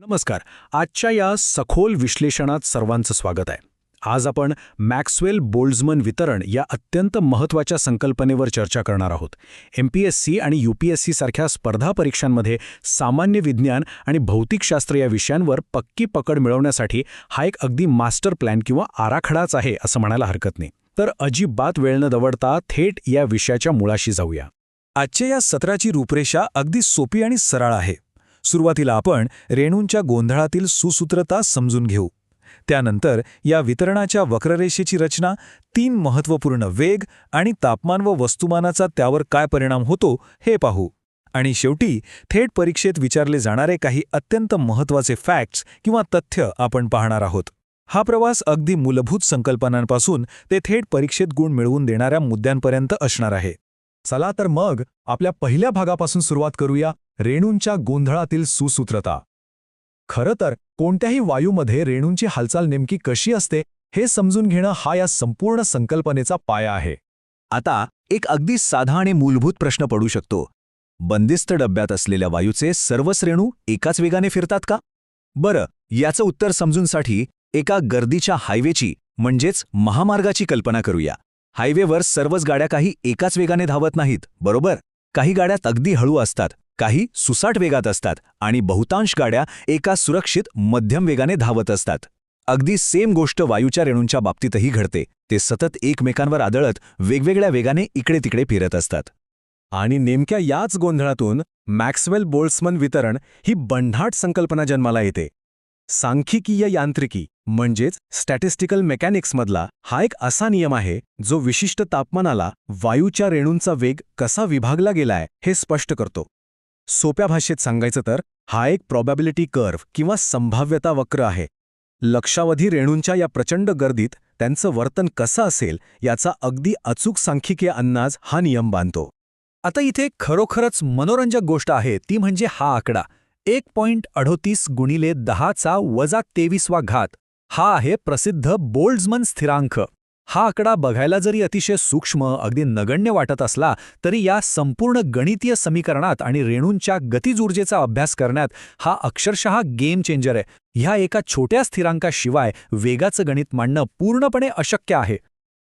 नमस्कार. आजच्या या सखोल विश्लेषणात सर्वांचं स्वागत आहे. आज आपण मॅक्सवेल बोल्ट्झमन वितरण या अत्यंत महत्त्वाच्या संकल्पनेवर चर्चा करणार आहोत. MPSC आणि UPSC सारख्या स्पर्धा परीक्षांमध्ये सामान्य विज्ञान आणि भौतिकशास्त्र या विषयांवर पक्की पकड मिळवण्यासाठी हा एक अगदी मास्टर प्लॅन किंवा आराखडाच आहे असं म्हणायला हरकत नाही. तर अजिबात वेळ न दवडता थेट या विषयाच्या मुळाशी जाऊया. आजच्या या सत्राची रूपरेषा अगदी सोपी आणि सरळ आहे. सुरुवातीला आपण रेणूंच्या गोंधळातील सुसूत्रता समजून घेऊ. त्यानंतर या वितरणाच्या वक्ररेषेची रचना, 3 महत्त्वपूर्ण वेग आणि तापमान व वस्तुमानाचा त्यावर काय परिणाम होतो हे पाहू. आणि शेवटी थेट परीक्षेत विचारले जाणारे काही अत्यंत महत्त्वाचे फॅक्ट्स किंवा तथ्य आपण पाहणार आहोत. हा प्रवास अगदी मूलभूत संकल्पनांपासून ते थेट परीक्षेत गुण मिळवून देणाऱ्या मुद्द्यांपर्यंत असणार आहे. चला तर मग आपल्या पहिल्या भागापासून सुरुवात करूया, रेणूंच्या गोंधळातील सुसूत्रता. खरं तर कोणत्याही वायूमध्ये रेणूंची हालचाल नेमकी कशी असते हे समजून घेणं हा या संपूर्ण संकल्पनेचा पाया आहे. आता एक अगदी साधा आणि मूलभूत प्रश्न पडू शकतो. बंदिस्त डब्यात असलेल्या वायूचे सर्वच रेणू एकाच वेगाने फिरतात का? बरं, याचं उत्तर समजूनसाठी एका गर्दीच्या हायवेची म्हणजेच महामार्गाची कल्पना करूया. हायवेवर सर्वच गाड्या काही एकाच वेगाने धावत नाहीत, बरोबर? काही गाड्या अगदी हळू असतात, काही सुसाट वेगात असतात आणि बहुतांश गाड्या एका सुरक्षित मध्यम वेगाने धावत असतात. अगदी सेम गोष्ट वायूच्या रेणूंच्या बाबतीतही घडते. ते सतत एकमेकांवर आदळत वेगवेगळ्या वेगाने इकडे तिकडे फिरत असतात. आणि नेमक्या याच गोंधळातून मॅक्सवेल बोल्ट्झमन वितरण ही बंढाट संकल्पना जन्माला येते. सांख्यिकीय यांत्रिकी म्हणजेच स्टॅटिस्टिकल मेकॅनिक्समधला हा एक असा नियम आहे जो विशिष्ट तापमानाला वायूच्या रेणूंचा वेग कसा विभागला गेलाय हे स्पष्ट करतो. सोप्या भाषेत सांगायचं तर हा एक प्रॉबॅबिलिटी कर्व्ह किंवा संभाव्यता वक्र आहे. लक्षावधी रेणूंच्या या प्रचंड गर्दीत त्यांचं वर्तन कसं असेल याचा अगदी अचूक सांख्यिकीय अंदाज हा नियम बांधतो. आता इथे खरोखरच मनोरंजक गोष्ट आहे ती म्हणजे हा आकडा 1.38 गुणिले 10⁻23 हा आहे प्रसिद्ध बोल्ट्झमन स्थिरांक. हा आकडा बघायला जरी अतिशय सूक्ष्म, अगदी नगण्य वाटत असला तरी या संपूर्ण गणितीय समीकरणात आणि रेणूंच्या गतिज ऊर्जेचा अभ्यास करण्यात हा अक्षरशः गेम चेंजर आहे. ह्या एका छोट्या स्थिरांकाशिवाय वेगाचं गणित मांडणं पूर्णपणे अशक्य आहे.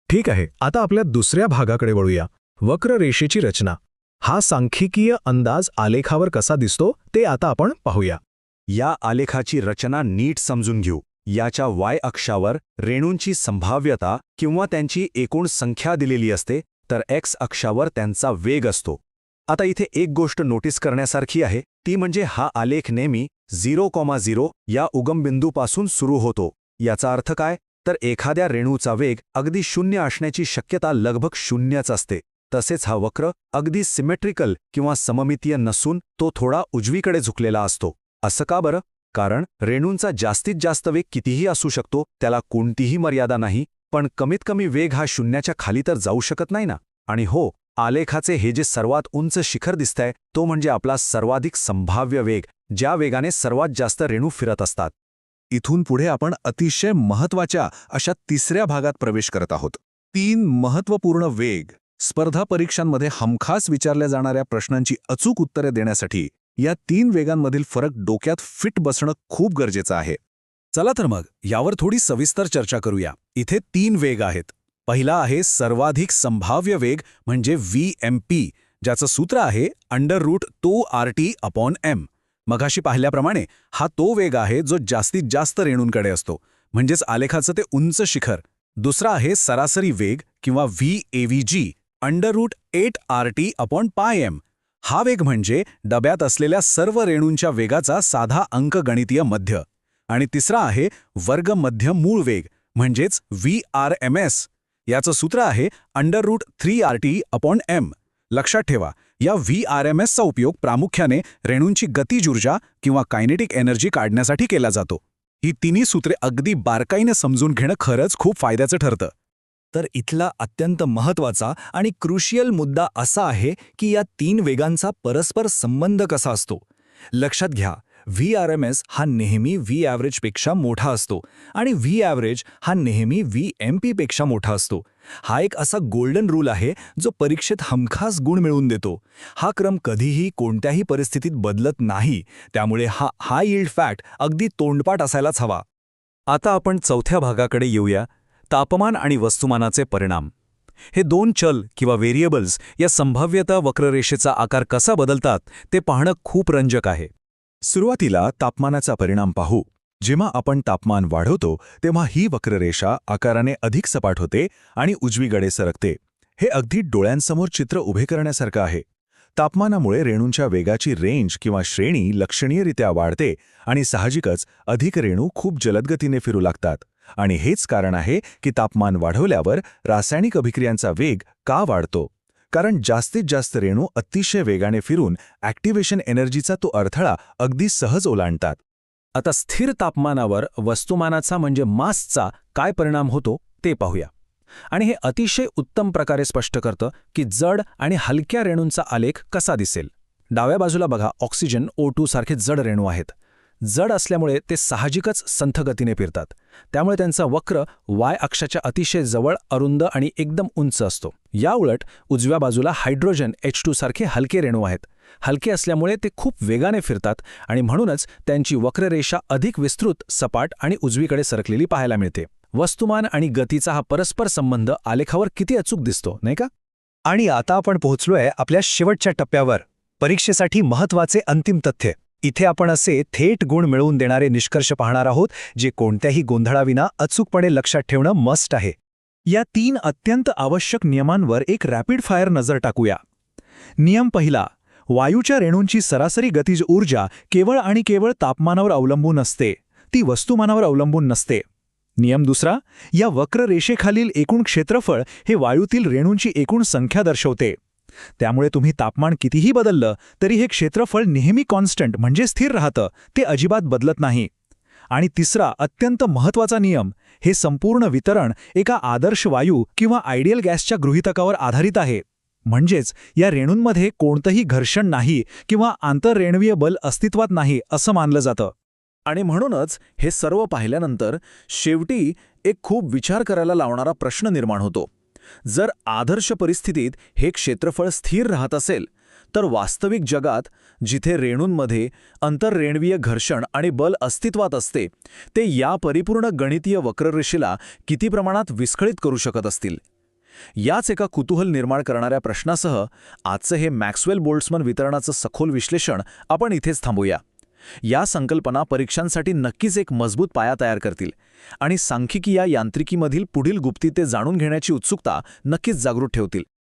ठीक आहे, आता आपल्या दुसऱ्या भागाकडे वळूया, वक्ररेषेची रचना. हा सांख्यिकीय अंदाज आलेखावर कसा दिसतो ते आता आपण पाहूया. या आलेखाची रचना नीट समजून घेऊ. याच्या Y अक्षावर रेणूंची संभाव्यता किंवा त्यांची एकूण संख्या दिलेली असते, तर X अक्षावर त्यांचा वेग असतो. आता इथे एक गोष्ट नोटीस करण्यासारखी आहे, ती म्हणजे हा आलेख नेहमी 0,0 या उगमबिंदूपासून सुरू होतो. याचा अर्थ काय? तर एखाद्या रेणूचा वेग अगदी 0 असण्याची शक्यता लगभग 0च असते. तसेच हा वक्र अगदी सिमेट्रिकल किंवा सममितीय नसून तो थोडा उजवीकडे झुकलेला असतो. असं का बरं? कारण रेणूंचा जास्तीत जास्त वेग कितीही असू शकतो, त्याला कोणतीही मर्यादा नाही, पण कमीत कमी वेग हा 0च्या खाली तर जाऊ शकत नाही ना. आणि हो, आलेखाचे हे जे सर्वात उंच शिखर दिसतंय तो म्हणजे आपला सर्वाधिक संभाव्य वेग, ज्या वेगाने सर्वात जास्त रेणू फिरत असतात. इथून पुढे आपण अतिशय महत्त्वाच्या अशा तिसऱ्या भागात प्रवेश करत आहोत. 3 महत्त्वपूर्ण वेग. स्पर्धा परीक्षांमध्ये हमखास विचारल्या जाणाऱ्या प्रश्नांची अचूक उत्तरे देण्यासाठी या 3 वेगांमधील फरक डोक्यात फिट बसणं खूप गरजेचं आहे. चला तर मग यावर थोडी सविस्तर चर्चा करूया. इथे 3 वेग आहेत. पहिला आहे सर्वाधिक संभाव्य वेग म्हणजे VMP, ज्याचं सूत्र आहे √2RT/m. मघाशी पाहिल्याप्रमाणे हा तो वेग आहे जो जास्तीत जास्त रेणूंकडे असतो, म्हणजेच आलेखाचं ते उंच शिखर. दुसरा आहे सरासरी वेग किंवा VAVG √8RT/m. हा वेग म्हणजे डब्यात असलेल्या सर्व रेणूंच्या वेगाचा साधा अंकगणितीय मध्य. आणि तिसरा आहे वर्ग मध्य मूळ वेग म्हणजेच VRMS. याचं सूत्र आहे √3RT/m. लक्षात ठेवा, या VRMSचा उपयोग प्रामुख्याने रेणूंची गतिज ऊर्जा किंवा कायनेटिक एनर्जी काढण्यासाठी केला जातो. ही तिन्ही सूत्रे अगदी बारकाईने समजून घेणं खरंच खूप फायद्याचं ठरतं. तर इथला अत्यंत महत्त्वाचा आणि क्रुशियल मुद्दा असा आहे की या 3 वेगांचा परस्पर संबंध कसा असतो. लक्षात घ्या, VRMS हा नेहमी V ॲव्हरेजपेक्षा मोठा असतो आणि V ॲव्हरेज हा नेहमी VMP पेक्षा मोठा असतो. हा एक असा गोल्डन रूल आहे जो परीक्षेत हमखास गुण मिळवून देतो. हा क्रम कधीही कोणत्याही परिस्थितीत बदलत नाही, त्यामुळे हा हाय यील्ड फॅक्ट अगदी तोंडपाठ असायलाच हवा. आता आपण चौथ्या भागाकडे येऊया, तापमान आणि वस्तुमानाचे परिणाम. हे दोन चल किंवा व्हेरिएबल्स या संभाव्यता वक्ररेषेचा आकार कसा बदलतात ते पाहणं खूप रंजक आहे. सुरुवातीला तापमानाचा परिणाम पाहू. जेव्हा आपण तापमान वाढवतो तेव्हा ही वक्ररेषा आकाराने अधिक सपाट होते आणि उजवीकडे सरकते. हे अगदी डोळ्यांसमोर चित्र उभे करण्यासारखं आहे. तापमानामुळे रेणूंच्या वेगाची रेंज किंवा श्रेणी लक्षणीयरित्या वाढते आणि साहजिकच अधिक रेणू खूप जलदगतीने फिरू लागतात. आणि हेच कारण आहे की तापमान वाढवल्यावर रासायनिक अभिक्रियांचा वेग का वाढतो. कारण जास्तीत जास्त रेणू अतिशय वेगाने फिरून ॲक्टिव्हेशन एनर्जीचा तो अडथळा अगदी सहज ओलांडतात. आता स्थिर तापमानावर वस्तुमानाचा म्हणजे मासचा काय परिणाम होतो ते पाहूया. आणि हे अतिशय उत्तम प्रकारे स्पष्ट करतं की जड आणि हलक्या रेणूंचा आलेख कसा दिसेल. डाव्या बाजूला बघा, ऑक्सिजन O2 सारखे जड रेणू आहेत. जड असल्यामुळे ते साहजिकच संथ गतीने फिरतात, त्यामुळे त्यांचा वक्र Y अक्षाच्या अतिशय जवळ, अरुंद आणि एकदम उंच असतो. या उलट उजव्या बाजूला हायड्रोजन H2 सारखे हलके रेणू आहेत. हलके असल्यामुळे ते खूप वेगाने फिरतात आणि म्हणूनच त्यांची वक्ररेषा अधिक विस्तृत, सपाट आणि उजवीकडे सरकलेली पाहायला मिळते. वस्तुमान आणि गतीचा हा परस्पर संबंध आलेखावर किती अचूक दिसतो, नाही का? आणि आता आपण पोहोचलोय आपल्या शेवटच्या टप्प्यावर, परीक्षेसाठी महत्त्वाचे अंतिम तथ्य. इथे आपण असे थेट गुण मिळवून देणारे निष्कर्ष पाहणार आहोत जे कोणत्याही गोंधळाविना अचूकपणे लक्षात ठेवणं मस्ट आहे. या 3 अत्यंत आवश्यक नियमांवर एक रॅपिड फायर नजर टाकूया. नियम पहिला, वायूच्या रेणूंची सरासरी गतिज ऊर्जा केवळ आणि केवळ तापमानावर अवलंबून असते, ती वस्तुमानावर अवलंबून नसते. नियम दुसरा, या वक्ररेषेखालील एकूण क्षेत्रफळ हे वायूतील रेणूंची एकूण संख्या दर्शवते. त्यामुळे तुम्ही तापमान कितीही बदललं तरी हे क्षेत्रफळ नेहमी कॉन्स्टंट म्हणजे स्थिर राहतं, ते अजिबात बदलत नाही. आणि तिसरा अत्यंत महत्त्वाचा नियम, हे संपूर्ण वितरण एका आदर्श वायू किंवा आयडियल गॅसच्या गृहीतकावर आधारित आहे. म्हणजेच या रेणूंमध्ये कोणतंही घर्षण नाही किंवा आंतररेणवीय बल अस्तित्वात नाही असं मानलं जातं. आणि म्हणूनच हे सर्व पाहिल्यानंतर शेवटी एक खूप विचार करायला लावणारा प्रश्न निर्माण होतो. जर आदर्श परिस्थितीत हे क्षेत्रफळ स्थिर राहत असेल तर वास्तविक जगात जिथे रेणूंमध्ये आंतररेणवीय घर्षण आणि बल अस्तित्वात असते ते या परिपूर्ण गणितीय वक्ररेषेला किती प्रमाणात विस्कळीत करू शकत असतील. याच एका कुतूहल निर्माण करणाऱ्या प्रश्नासह आजचं हे मॅक्सवेल बोल्ट्झमन वितरणाचं सखोल विश्लेषण आपण इथेच थांबूया. या संकल्पना परीक्षांसाठी नक्कीच एक मजबूत पाया तयार करतील आणि सांख्यिकी या यांत्रिकीमधील पुढील गुप्ती ते जाणून घेण्याची उत्सुकता नक्कीच जागृत ठेवतील.